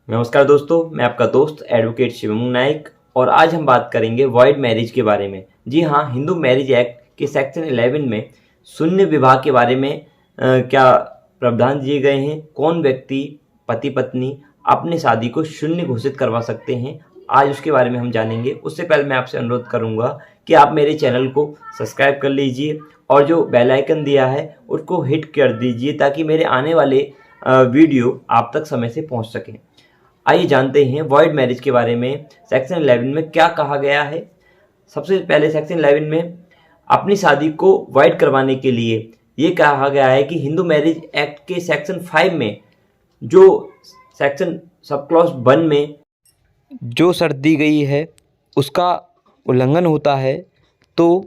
नमस्कार दोस्तों, मैं आपका दोस्त एडवोकेट शिवम नाइक और आज हम बात करेंगे वॉइड मैरिज के बारे में। जी हाँ, हिंदू मैरिज एक्ट के सेक्शन 11 में शून्य विवाह के बारे में क्या प्रावधान दिए गए हैं, कौन व्यक्ति पति पत्नी अपनी शादी को शून्य घोषित करवा सकते हैं, आज उसके बारे में हम जानेंगे। उससे पहले मैं आपसे अनुरोध करूंगा कि आप मेरे चैनल को सब्सक्राइब कर लीजिए और जो बेल आइकन दिया है उसको हिट कर दीजिए ताकि मेरे आने वाले वीडियो आप तक समय से पहुंच सकें। आइए जानते हैं वॉइड मैरिज के बारे में सेक्शन 11 में क्या कहा गया है। सबसे पहले सेक्शन 11 में अपनी शादी को वॉइड करवाने के लिए ये कहा गया है कि हिंदू मैरिज एक्ट के सेक्शन 5 में जो सेक्शन सब क्लॉज 1 में जो शर्त दी गई है उसका उल्लंघन होता है तो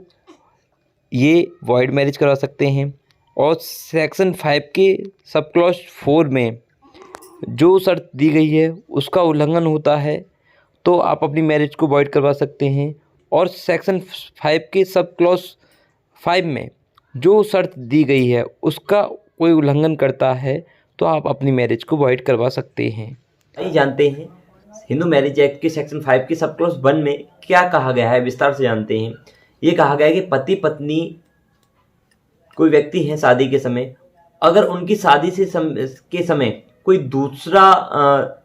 ये वॉइड मैरिज करवा सकते हैं। और सेक्शन 5 के सब क्लॉज 4 में जो शर्त दी गई है उसका उल्लंघन होता है तो आप अपनी मैरिज को वॉइड करवा सकते हैं। और सेक्शन 5 के सब क्लॉज 5 में जो शर्त दी गई है उसका कोई उल्लंघन करता है तो आप अपनी मैरिज को वॉइड करवा सकते हैं। आइए जानते हैं हिंदू मैरिज एक्ट के सेक्शन 5 के सब क्लॉज 1 में क्या कहा गया है, विस्तार से जानते हैं। ये कहा गया है कि पति पत्नी कोई व्यक्ति हैं शादी के समय, अगर उनकी शादी के समय कोई दूसरा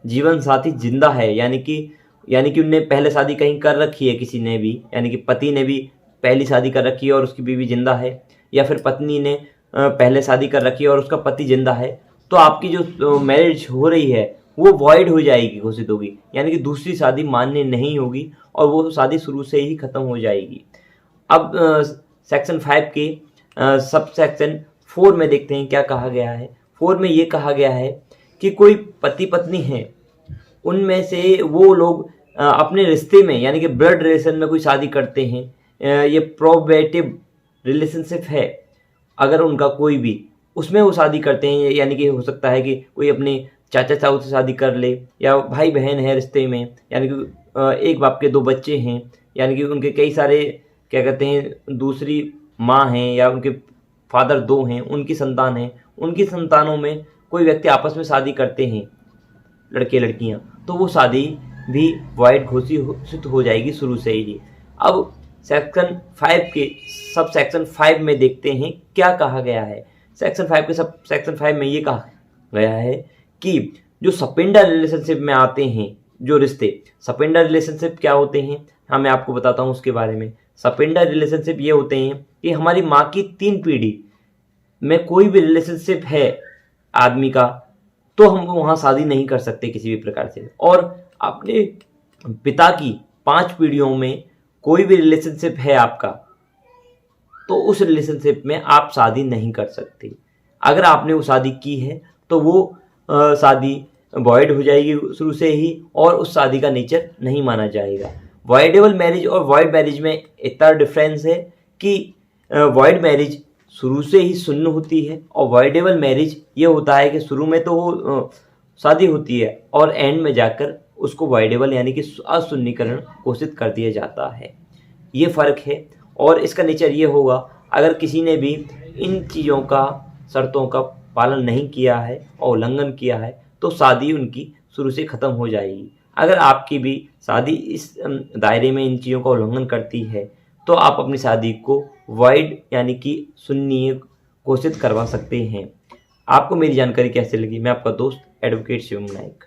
जीवन साथी जिंदा है, यानी कि उनने पहले शादी कहीं कर रखी है किसी ने भी, यानी कि पति ने भी पहली शादी कर रखी है और उसकी बीवी जिंदा है, या फिर पत्नी ने पहले शादी कर रखी है और उसका पति जिंदा है, तो आपकी जो मैरिज हो रही है वो वॉइड हो जाएगी, घोषित होगी, यानी कि दूसरी शादी मान्य नहीं होगी और वो शादी शुरू से ही खत्म हो जाएगी। अब सेक्शन 5 के सब सेक्शन 4 में देखते हैं क्या कहा गया है। 4 में ये कहा गया है कि कोई पति पत्नी हैं, उनमें से वो लोग अपने रिश्ते में यानी कि ब्लड रिलेशन में कोई शादी करते हैं, ये प्रोबेटिव रिलेशनशिप है अगर उनका कोई भी, उसमें वो शादी करते हैं, यानी कि हो सकता है कि कोई अपने चाचा ताऊ से शादी कर ले, या भाई बहन है रिश्ते में, यानी कि एक बाप के 2 बच्चे हैं, यानी कि उनके कई सारे क्या कहते हैं दूसरी माँ हैं या उनके फादर 2 हैं, उनकी संतान है, उनकी संतानों में कोई व्यक्ति आपस में शादी करते हैं लड़के लड़कियां, तो वो शादी भी वॉइड घोषित हो जाएगी शुरू से ही। अब सेक्शन 5 के सब सेक्शन 5 में देखते हैं क्या कहा गया है। सेक्शन 5 के सब सेक्शन 5 में ये कहा गया है कि जो सपेंडर रिलेशनशिप में आते हैं जो रिश्ते, सपेंडर रिलेशनशिप क्या होते हैं, हाँ मैं आपको बताता हूँ उसके बारे में। सपेंडर रिलेशनशिप ये होते हैं कि हमारी माँ की 3 पीढ़ी में कोई भी रिलेशनशिप है आदमी का, तो हम वहाँ शादी नहीं कर सकते किसी भी प्रकार से। और अपने पिता की 5 पीढ़ियों में कोई भी रिलेशनशिप है आपका, तो उस रिलेशनशिप में आप शादी नहीं कर सकते। अगर आपने वो शादी की है तो वो शादी वॉइड हो जाएगी शुरू से ही और उस शादी का नेचर नहीं माना जाएगा। वॉइडेबल मैरिज और वॉइड मैरिज में इतना डिफरेंस है कि वॉइड मैरिज शुरू से ही शून्य होती है और वॉइडेबल मैरिज ये होता है कि शुरू में तो वो शादी होती है और एंड में जाकर उसको वॉइडेबल यानी कि अशून्यकरण घोषित कर दिया जाता है। ये फ़र्क है और इसका नेचर ये होगा, अगर किसी ने भी इन चीज़ों का शर्तों का पालन नहीं किया है और उल्लंघन किया है तो शादी उनकी शुरू से ख़त्म हो जाएगी। अगर आपकी भी शादी इस दायरे में इन चीज़ों का उल्लंघन करती है तो आप अपनी शादी को वॉइड यानी कि शून्य घोषित करवा सकते हैं। आपको मेरी जानकारी कैसे लगी? मैं आपका दोस्त एडवोकेट शिवम नाइक।